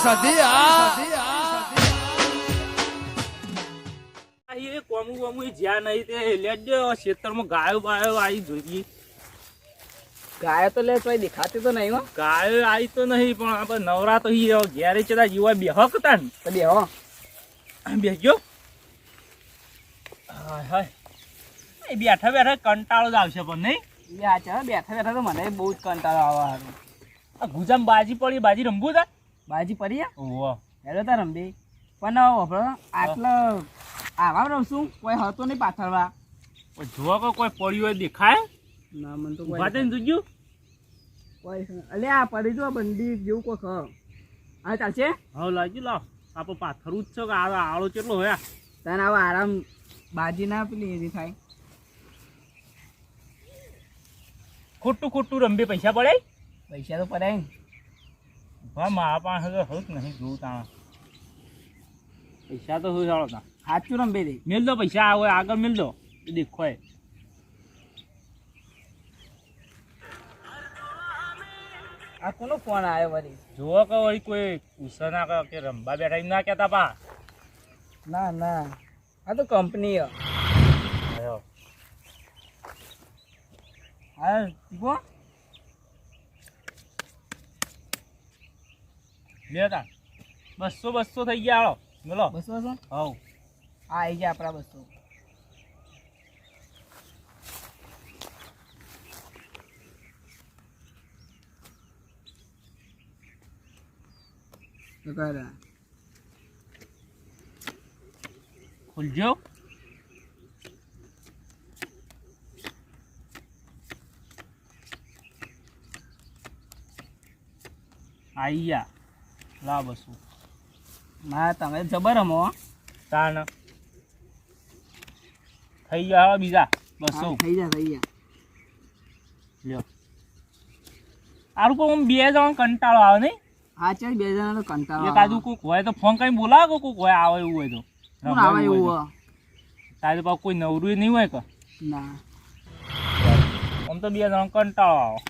એ કોમું કોમું જ્યાં નહીં તે લેજો ખેતરમાં ગાયો બાયો આવી જોઈએ. ગાય તો લે તો દેખાતી તો નહીં હો. ગાયો આવી તો નહીં પણ આપણે નવરા તો ઘેરે ચડા જીવા બેહકતા ને તો બેહો બેસજો. હાય હાય એ બેઠા બેઠા કંટાળો જ આવશે પણ નહીં. બેઠા બેઠા તો મને બહુ જ કંટાળો આવે. આ ગુજામ બાજી પડી બાજી રમવું તા બાજી પડી ઓહો હેલો તા રમબી પણ આટલો આવા રમશું કોઈ હતો નહીં પાથરવા. જોવા કો કોઈ પડ્યું હોય દેખાય ના મને તો ઉભા થઈને જોજો. કોઈ અલે આ પડી જો બંડી જેવું કોઈ ખર આ ચાલશે. હા લાગી લાવ આપણે પાથરવું જ છે કે આળો કેટલો હોય. તને આવા આરામ બાજી ના પેલી એવી થાય. ખોટું ખોટું રમબે પૈસા પડે. પૈસા તો પડાય ને. હા મારા પાસે હવે નહીં જોવું તાણા પૈસા તો હોય તા સાચું રમબે દે મેલ દો પૈસા આવે આગળ મેલ દો એ દેખો. આ કોનો ફોન આવ્યો વળી. જોવો કે વળી કોઈ પૂછે ના કે રમવા બેઠા એમ ના કહેતા પા. ના ના આ તો કંપની હા તીકો લેતા 200 થઈ ગયા હાલો બોલો. 200 હવ આ આવી ગયા આપણા 200 ખુલજો. આઈ ગયા લા 200. ના તમે જબર રમો તાણ થઈ ગયા હવે બીજા 200 થઈ ગયા લ્યો. આરું કોઈ 2 જણ કંટાળો આવે નહીં. હા ચાલ 2 જણાનો કંટાળો એક આજુ કોઈક હોય તો ફોન કઈ બોલાવો કોઈક હોય આવે એવું હોય તો. કોણ આવે એવું તારે પાછું કોઈ નવરું નહીં હોય કે ના આમ તો 2 જણ કંટાળો આવે.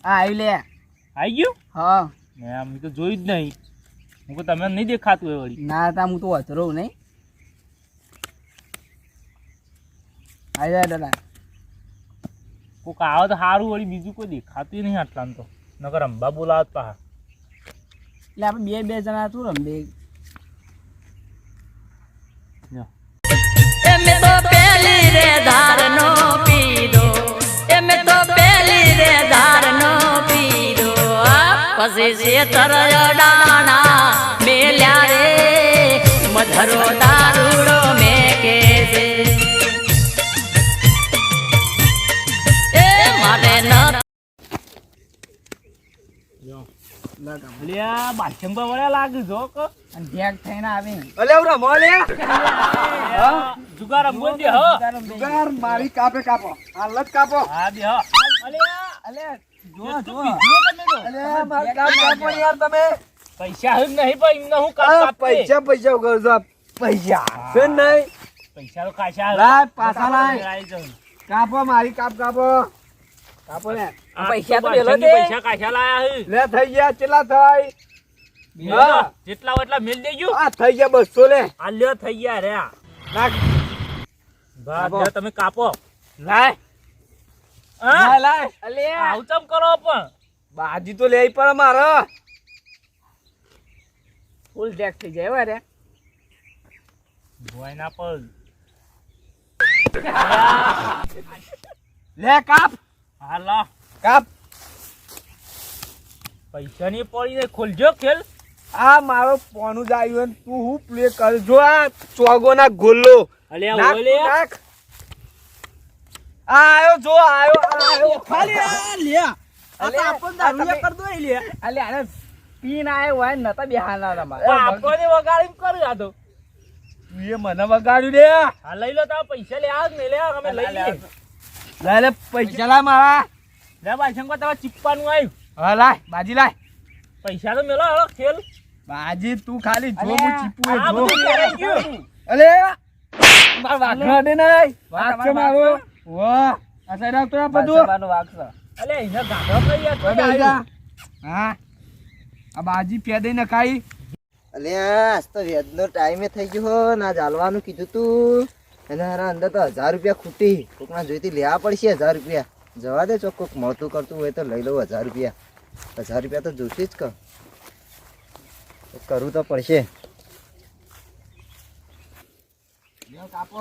હા આવી લે આવી ગયું. હા એમ તો જોયું જ નહીં. હું કહું તમે નહીં દેખાતું હોય વળી. ના તા હું તો અધરો નહીં. આવી જાય દાદા કોઈક આવે તો સારું વળી બીજું કોઈ દેખાતું નહીં આટલામાં તો નકર રમવા બોલાવત પા. એટલે આપણે બે જણા તું રમબે. એમે તો પેલી રે ધારનો પીધો એમે તો પેલી રે ધારનો પીધો પછી છે તરડાણા મેલ્યા રે મધરો દારૂડો મેકે છે એ મારે ન અલ્યા બાથરૂમમાં વળ્યા લાગે જો કે અને ભેગ થઈને આવે અલે હું રમો લે જુગાર રમવો દે હ. જુગાર મારી કાપે કાપો હાલ જ કાપો. હા દે હ. અલ્યા અલે જો જો જો બીજો તમે તો અલે મારી કાપ કાપો યાર તમે. પૈસા હજ નહીં પણ એમને હું કાપ આ કાપતે. પૈસા પૈસા કરજો પૈસા છે નહીં. પૈસા તો ખાસા લાય, પાછા લાય. લાય જાઉં. કાપો મારી કાપ કાપો કાપો ને. આ પૈસા તો બાથરૂમની લેલો દે. પૈસા ખાસા લાયા હે. લે થઈ ગયા કેટલા થાય હા. જેટલા હોય એટલા મેલ દેજો. આ થઈ ગયા 200 લે આ લ્યો થઈ ગયા રે. નાખ બા કાપો. લે તમે કાપો. લાય હા? લાય લાય. અલે આવું ચમ કરો પણ બાજી તો લેવી પડે મારે. ફૂલ ડેક થઈ જાય હવે રે. ભોય ના પડ. લે કાપ હાલો કાપ. પૈસા ની પડી ને ખોલજો ખેલ. આ મારો પોનું જ આવ્યું ને તું હું પ્લે કરજો આ ચોગો ના ગોલ્લો અલ્યા નાખ ઓલે તું નાખ. આ આયો જો આયો ખાલી આ લે અલે આપણ દારૂ કર દો લે. અલે આને પીન આયો હોય ને નતા બેહાના તમારે. આપણને વગાડીને કર્યું આ તો. એ મને વગાડ્યું લે. હા લઈ લો તમે પૈસા લે આવ ને લે અમે લઈ લઈએ. લે લે પૈસા લાય મારા. લે ભાઈ શંકર તમે ચીપવાનું આવ્યું. હા લાય બાજી લાય. પૈસા તો મેલો હાલો ખેલ. બાજી તું ખાલી જો અલે, હું ચીપું એ આ જો. બધું કરાઈ ગયું. અલે માર વાઘ દે નહીં વાઘ છે તમારો મારો. વાઘ વાહ આ સાઈડ આવતો આ બધું. બાદશાહનો વાઘ છે. અલે એને ગાધો કઈ યાર ઓય બેહી જા. હા આ બાજી ફેદઈ ન ખાઈ. અલ્યા આજ તો વેદનો ટાઈમે થઈ ગયો હો ના ચાલવાનું કીધું તું અને હારા અંદર તો 1000 રૂપિયા ખૂટી કોકના જોઈતી લેવા પડશે 1000 રૂપિયા જવા દે ચોક કોક મળતું કરતું હોય તો લઈ લઉં 1000 રૂપિયા 1000 રૂપિયા તો જોશે જ કરવું તો પડશે. લ્યો કાપો.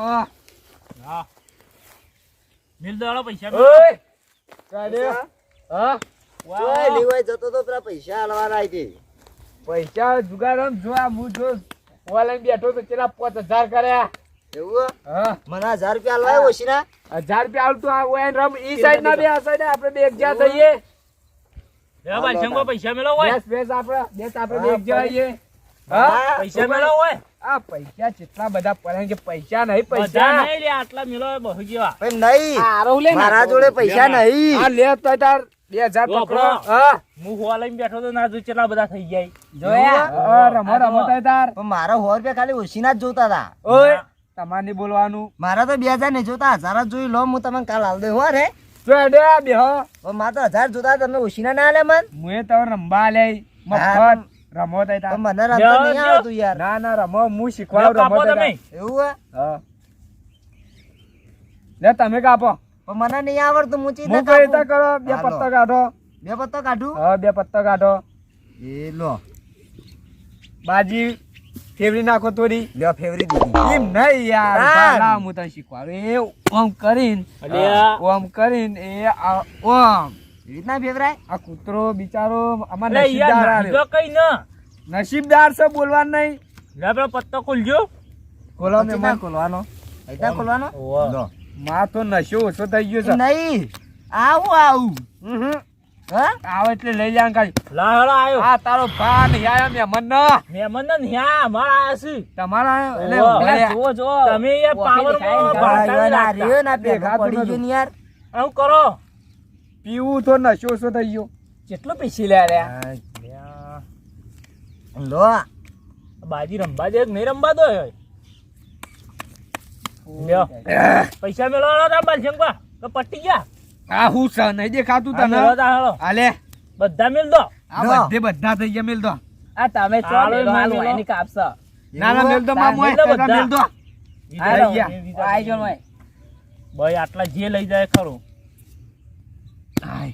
હા મિલ દોડો પૈસા ઓય કાઢે. હા ઓય લેવાય જતો તો પેલા પૈસા આલવાના હતી. પૈસા જુગાડમ જો આ હું જો ઓનલાઈન બેઠો તો કેટલા 5000 કર્યા. એવું હે? હા મને 1000 રૂપિયા આલવાય ઓછીના 1000 રૂપિયા આવતું આ ઓય રમ ઈ સાઈડ ના બે આ સાઈડ આપણે બે એક જા થઈએ. લે બાલશંકો પૈસા મેલો હોય બેસ આપણે બે એક જા આવીએ. હા પૈસા મેલો હોય આ પૈસા કેટલા બધા પડે કે પૈસા નહીં બધા પૈસા નહીં લે આટલા મેલો હોય બહુ જેવા પણ નહીં આરો લે ને મારા જોડે પૈસા નહીં. આ લે તો તાર 2000 જો પકડો. આપણો. હા હું હોવા લઈને બેઠો તો ના જો કેટલા બધા થઈ જાય જોયા હા, રમો તો તાર. પણ મારા 100 રૂપિયા ખાલી ઓછીના જ જોતા હતા. ઓય તમારે નહીં બોલવાનું. મારા તો 2000 નહીં જોતા 1000 જ જોઈ લો હું તમને કાલ આલ દઉં હો રે. જો એડે બેહો પણ મારે તો 1000 જોતા તમે ઓછીના ના આલે મન. મુએ તો રંબા લે મફત રમો તો તાર. પણ મને રમતા નહીં લ્યો, આવતું યાર. ના ના રમો હું લે શીખવાડું રમો કાપો તો તમે તાર. એવું હે? હા લે તમે કાપો. પણ મને નહીં આવડતું હું ચીજ હું કઈ રીતે કરો બે હાલો. પત્તા કાઢો. બે પત્તો કાઢું હા બે પત્તા કાઢો. એ લો બાજી ફેવરી નાખો થોડી. લ્યો ફેવરી દીધી. એમ નહીં યાર તાન. ના હું તને શીખવાડું એ ઓમ કરીને અલ્યા ઓમ કરીને એ આ ઓમ એવી રીતના ફેવરાય. આ કૂતરો બિચારો આમાં લે નસીબદાર યાર આવ્યો. નાખજો કઈ ના નસીબદાર છે બોલવાનું નહીં. લે પેલો પત્તો ખોલજો ખોલો ચીજ ના મહેમાન. ખોલવાનો અહીંથી ખોલવાનો ઓવા. લો માં તો નશો ઓછો થઈ ગયો છે. નહીં આવું હમ. હા આવે એટલે લઈ લે ખાલી. લા હેડો આયો આ તારો ભા નહીં આયા મહેમાન ના મહેમાન ને ન્યા અમારા આયા છે તમારા એટલે ઓવા. ઉભા રહ્યા. જુઓ જો તમે યાર પાવર આ રહ્યો ના ભેગો દેખાતું પડી ગયો ને યાર. આવું કરો પીવું તો નશો ઓછો થઈ ગયો. કેટલું પૈસી લે રે લ્યા, લો બાજી રંબા દે કે નહીં રંબા દો લ્યો પૈસા મેલો હેડો બાલશંકા તો પટી ગયા આ હું છે નહીં દેખાતું આ મેલો તને. તા હેડો હાલે બધા મેલ દો આ લો. બધા થઈ ગયા મેલ દો. આ તમે ચો હાલો, મેલો હાલ મેલો. એની કાપશે ના ના મેલ દો મામુ મેલ દો એ બધા. મેલ દો. હાલો, લઈ ગયા. આઈ જો મોય ભાઈ આટલા જે લઈ જાય ખરું આય.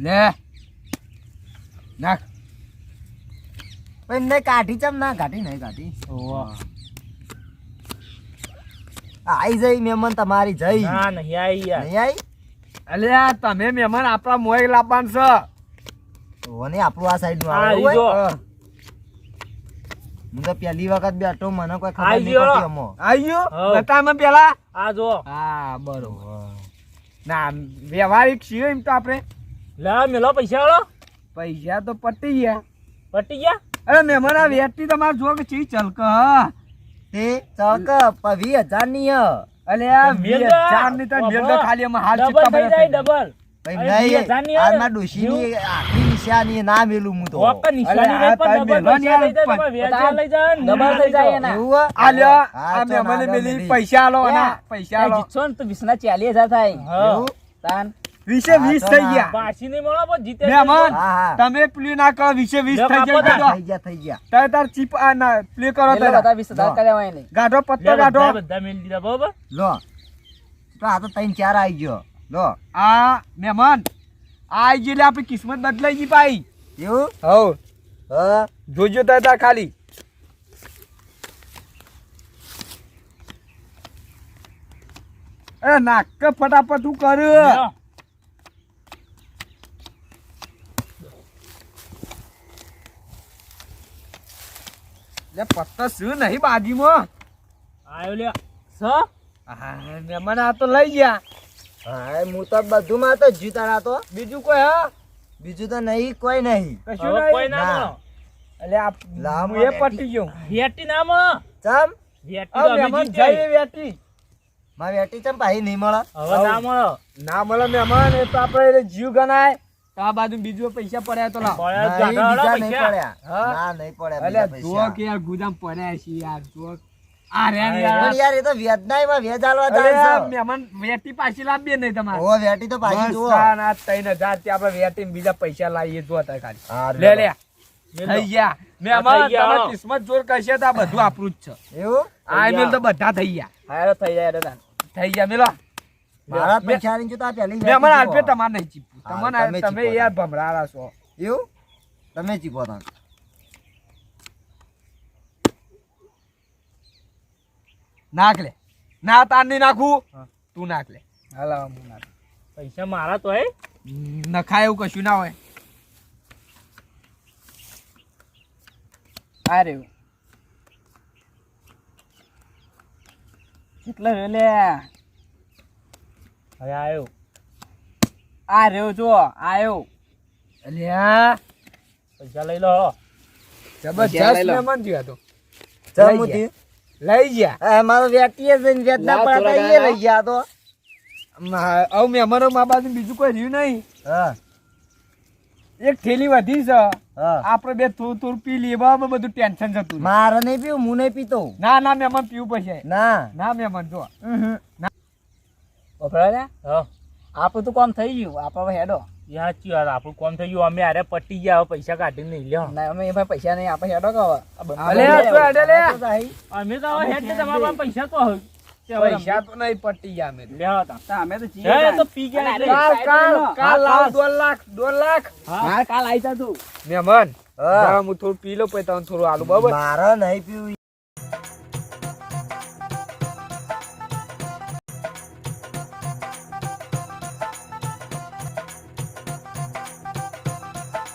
લે નાખ. પણ નહીં કાઢી ચમ ના કાઢી નહીં કાઢી આઈ જઈ મહેમાન તમારી જઈ ના નહીં આઈ યાર નહીં આઈ અલ્યા તમે મહેમાન આપણા મોય લાવવાનું છે. ઓને આપણું આ સાઈડ નું આ આવે ઈ જો. હોય. હું તો પહેલી વખત બેઠો મને કોઈ ખબર આઈ નહીં ગયો. પડતી અમો. આયો હઉ. બતામાં પેલા. આ જો હા બરોબર. ના વ્યવહારિક છીએ એમ તો આપણે લે મેલો પૈસા હેડો પૈસા તો પટી ગયા. પટી ગયા અરે મહેમાન આ વેચતી તમારે જો કે ચી ચલક તે ચક 20,000 ની હ. અલ્યા મેલ દો. 20,000 ની તો મેલ દો ખાલી એમાં હાલ ડબલ થઈ જાય ડબલ ભાઈ અરે નહીં 20,000 ની હાલ આવે. માં ડોશીની આખરી નિશાની ના મેલું હું તો વોક નિશાની અરે, રહી પણ આ ડબલ તારી પૈસા મેલવાની લઈ જાય યાર. તમારે વ્યાજ લઈ જાય ને ડબલ થઈ જાય એના. એવું હે? આલ્યો હા, આ તો મહેમાને નાગા મેલી મેલી. પૈસા આલો અને યા. પૈસા આલો જીતશો ને તો 20 ના 40,000 થાય હા એવું? તાન 20 તો થઈ ના. ગયા પાછી નહીં મળો પણ જીતે મહેમાન હા હા તમે પ્લે ના કરો 20 લ્યો, થઈ કાપો જાય તાર. ગાઢો. થઈ ગયા થઈ ગયા તારે તાર ચીપ આ ના પ્લે કરો એટલે તારા. બધા 20,000 કર્યા હોય નહીં ગાઢો પત્તો ગાઢો બધા મેલ દીધા બરોબર લો તો આ તો 3-4 આવી ગયો લો આ મહેમાન આ એટલે આપણી કિસ્મત બદલાઈ ગઈ પાઈ. એવું હઉ હા જોજો તાર ખાલી અરે નાક ફટાફટ તું કર. લ્યો. લે પત્તો શું નહીં બાજીમાં. આયો લ્યો સ હા મહેમાન આ તો લઈ ગયા. હા હું તો બધું માં તો જીતાડા તો બીજું કોઈ હા બીજું તો નહીં કોઈ નહીં કશું હવે કોઈ નહીં. ના ના. મળો એટલે આ લાવ હું એ માં પટી ગયો. વેટી ના મળો ચમ વેટી આ તો અમે મહેમાન જીત્યા. જઈ વેટી માં વેટી ચમ પાહી નહીં મળે હવે ના મળો ના મળે મહેમાન એ તો આપણે એને જીવ ગણાય. તો આ બાજુ બીજું પૈસા પડ્યા તો લાવ. પડ્યા નહીં, જાડા બીજા નહીં પૈસા. પડ્યા હા? ના નહીં પડ્યા અલ્યા બીજા જુઓ પૈસા કે યાર ગુદામ પડ્યા છે યાર જુઓ. આ રે પણ યાર યાર એ તો વેદના એમાં વેજ આલવા અરે જાય આ છે. મહેમાન વેટી પાછી લાવીએ નહીં તમારે ઓ વેટી તો પાછી બસ જુઓ. આ ના 3000 થી આપણે વેટી ને બીજા પૈસા લાવીએ જો તાર ખાલી હારું લે લે મેલો. થઈ ગયા મહેમાન થઈ ગયા, તમારી હો. કિસ્મત જોર કરશે તો આ બધું આપણું જ છે એવું આ મેલ તો બધા થઈ ગયા હારો થઈ જાય રે થઈ ગયા મેલો મારા પૈસા આલીને જો તો આ પહેલી વેટી મહેમાન જુઓ. આલ્પે તમારે નહીં ચીપવું હા, તમને તમે તમે ચીપો યાર ભમરારા છો એવું તમે ચીપો તા નાખ લે ના તાર નહીં નાખું તું નાખ લે હાલો હું નાખ પૈસા મારા તો હે નખાય એવું કશું ના હોય આ રહ્યું કેટલો રહ્યો લે હવે આવ્યો આ રહ્યો જો આયો અલ્યા પૈસા લઈ લો જબરજસ્ત મહેમાન જીવા તો જમુતી લઈ ગયા મારો વેટીએ જઈને વેદના ના, પડતા થોડા એ લઈ ગયા તો આવ મહેમાનો મા બાજુ બીજું કોઈ રહ્યું નહીં હા એક થેલી વધી છે હા આપણે બે થોડું થોડું પી લઈએ બરાબર બધું ટેન્શન જતું રહે. મારે નહીં પીવું હું નહીં પીતો ના ના મહેમાન પીવું પડશે ના ના મહેમાન જો વપરાય હા આપણું તો કામ થઈ ગયું આપણે હેડો યાર ચી વાત આપણું કોમ થઈ ગયું અમે આરે પટી ગયા હવે પૈસા કાઢીને નહીં લ્યો ના અમે એ ભાઈ પૈસા નહીં આપણે હેડો કહો અલે આ તો હેડે લે. અમે તો હવે હેડ ને તમારા પાસે પૈસા તો હોય તે હવે પૈસા તો નહીં પટી ગયા અમે લ્યો તા અમે તો હે એ તો પી ગયા એટલે. કાલ લાવ 2 લાખ હા કાલ આવી જા તું મહેમાન હા. જરા હું થોડું પી લો પછી તમને થોડું આલુ બરાબર મારે નહીં પીવું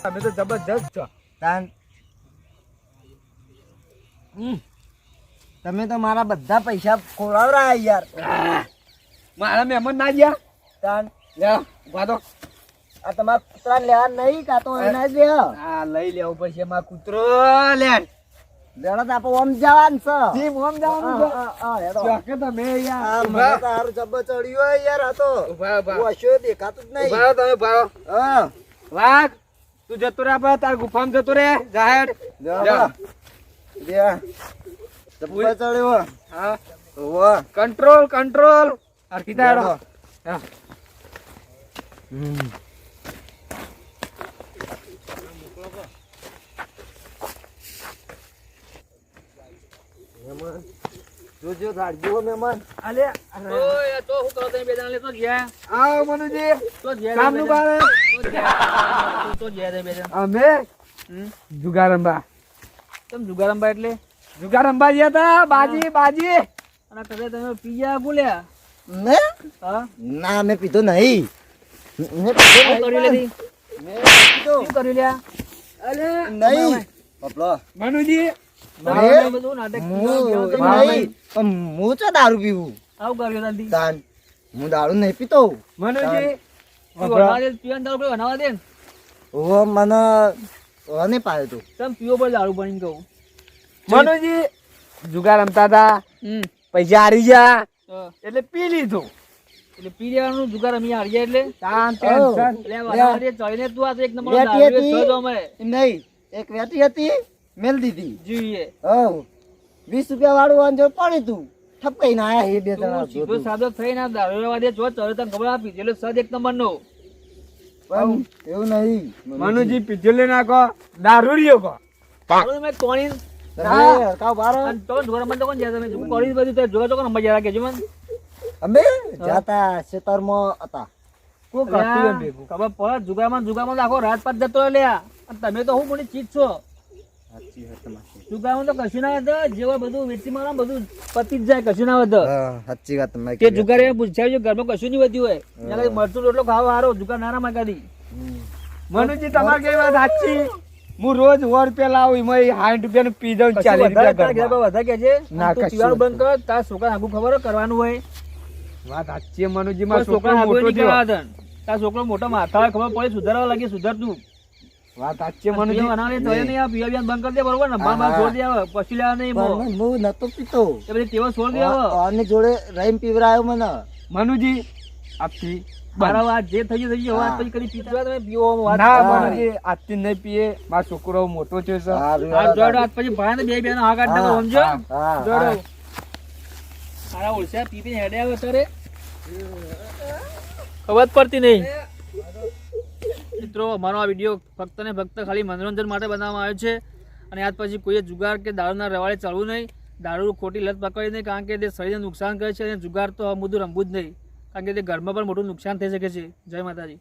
અમે તો જબરજસ્ત છો તાન તમે તો મારા બધા પૈસા ખોરાવરા યાર મારા મહેમાન ના ગયા તાન લે ઉભા તો આ તમારા કૂતરા લેવા નહીં કાતો એના જ લે આ લઈ લેવું પછી એમાં કૂતરો લે જણા તો આપણે ઓમ જવાનું છે જી મોમ જવાનું છે હેડો. ચોકે તમે યાર આ મને ઉભા તો હારું જબ્બર ચડ્યું હોય યાર આ તો ઉભા ઉભા હું હસ્યો દેખાતું જ નહીં ઉભા તમે ઉભા હા વાઘ તું જતો રે આપડે તાર ગુફામાં જતો રે જાહેર જા જબ્બર ચડ્યો હા ઓહો કંટ્રોલ કંટ્રોલ હરખી તારો હા જોજો ગાડજો મહેમાન અલે ઓય તો હું કરો તમે બે જણા લે તો ગયા આવ મનુજી તો ગયા કામનું બાર તો ગયા તમે બે જણા અમે જુગારંબા તમે જુગારંબા એટલે જુગારંબા ગયા તા બાજી બાજી અને કદાચ તમે પી ગયા બોલ્યા ને હા ના મેં પીધો નહીં મેં પીધો શું નહીં કર્યું લેતી મેં પીધો શું કર્યું લ્યા અલે નહીં પપલો મનુજી મારું બધું નાટક હું કર્યું. નહીં પણ હું ચો દારૂ પીવું આવું કર્યું તાંતી તાન હું દારૂ નહીં પીતો મનુજી તું બનાવવા દે પીવાનું દારૂ પડે બનાવવા દે ને ઓ મને નહીં પાયો તું તમે પીવો પડે દારૂ બની કહું મનુજી જુગાર રમતા હતા હમ પૈસા હારી ગયા તો એટલે પી લીધું એટલે પી લેવાનું જુગાર અમે હારી ગયા એટલે તાન ટેન્શન એટલે બનાવવા દે ચડીને તું આ તો એક નંબર બેટી દારૂ હતી. વેચતો હતો અમે નહીં એક વેટી હતી મેલ દીધી જોઈએ હવ 20 રૂપિયા વાળું વાંધો પડી તું ઠપકાઈ ના આયા એ બે જણા તું સીધો જોતું. સાદો થઈને આ દારૂ લેવા દે જો ચડે તને ખબર આપી એટલે સદ એક નંબર નો પણ એવું નહીં મનુજી પીજોલે નાખો દારૂડિયો કો દારૂ મેં તોણી તમે કાવ બારો અને તો જુગાર રમવા તો કોણ જાય તમે જુગાર કરી બધું તો જોવા તો કોણ મજા રાખે છે મને અમે જાતા ખેતરમાં હતા કોક હતું એમ ભેગું ખબર પડે જુગારમાં આખો રાત પાત જતો રહે લ્યા અને તમે તો હું મોટી ચીજ છો જુગારમાં તો કશું ના હતા જેવા બધું વેચી મારા બધું પતી જ જાય કશું ના વધે સાચી વાત તમે કે જુગાર એ પૂછાય છે ઘરમાં કશું નહીં વધ્યું હોય એના કઈ મરચું રોટલો ખાવા હારો જુગાર નાના માં કાઢી મનુજી તમારે કઈ વાત સાચી હું રોજ 100 રૂપિયા લાવું એમાં 60 રૂપિયાનું પી જાઉં 40 રૂપિયા ઘરમાં. વધારે કે છે ના, તું કશું પીવાનું બંધ કર તાર છોકરા આગું ખબર હોય કરવાનું હોય વાત સાચી છે મનુજી મારો કોઈ છોકરો છોકરા આગું મોટો નહીં થયો કરવા દે. તાર છોકરો મોટો માથા હોય, ખબર પડે સુધારવા લાગે સુધાર તું વાત સાચી છે મનુજી બનાવવાની તો એ નહીં આ પીવા બંધ કરી દે બરોબર ને બાર છોડ દે હવે પછી લેવા નહીં બહુ. પણ હું નતો પીતો એ બધી ટેવો છોડ દે હવે આની જોડે રહીમ પીવરાયો મને મનુજી આપથી મારા વાત જે થઈ ગયું થઈ ગયું. હવે આજ પછી કદી પીતા હોય તો તમે પીવો આમ વાત ના કરો. મનુજી આજથી નહીં પીએ મારો છોકરો મોટો થયો છે હારું, આ જોડો આજ પછી ભાઈને બે બેનો હા કાઢ નાખો, સમજો હા, જોડો. મારા ઓળશા પીપી હેડે આવે તારે ખબર જ પડતી નહીં. મિત્રો અમારો આ વિડીયો ફક્ત ને ફક્ત ખાલી મનોરંજન માટે બનાવવામાં આવ્યો છે અને આજ પછી કોઈએ જુગાર કે દારૂના રવાડે ચડવું નહીં. દારૂ ખોટી લત પકડી નહીં, કારણ કે તે શરીરને નુકસાન કરે છે અને જુગાર તો આ બધું રમવું જ નહીં, કારણ કે તે ઘરમાં પણ મોટું નુકસાન થઈ શકે છે. જય માતાજી.